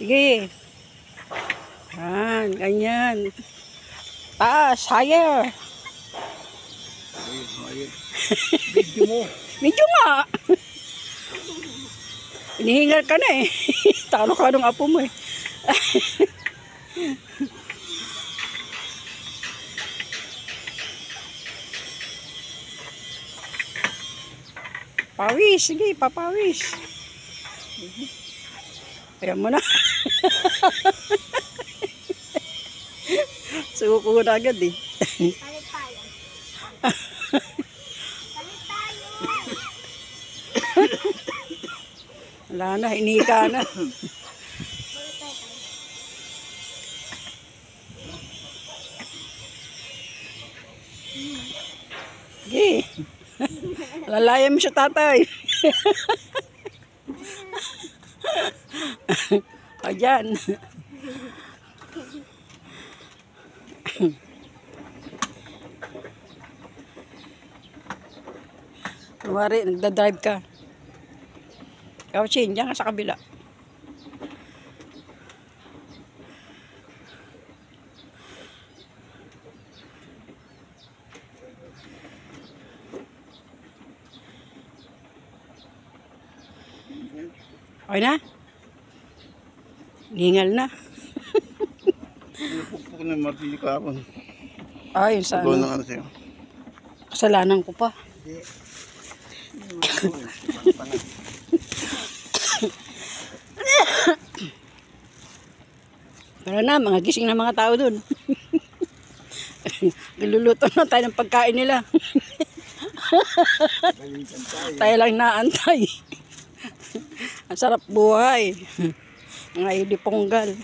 Sige. Yan, ganyan. Taas, higher. Video mo. Medyo nga. Hinihingal ka na eh. Talo ka ng apo mo eh. Pawis, sige, papawis. Ayan mo na. Suko na agad eh. Palit tayo. Palit tayo. Wala na, hinika na. Palit tayo. Sige. Lalayan mo siya, tatay. Ayan. Kumari, nagdadrive ka. Ikaw, Chin, dyan ka sa kabila. Okay na? Hingal na. Pupuk na martilyo ka ako. Ayun sa Ikaw ano. na ano sa'yo. Kasalanan ko pa. Pero na, mga gising na mga tao dun. Niluluto na tayo ng pagkain nila. Tayo lang naantay. Ang sarap buhay. Mga iliponggal.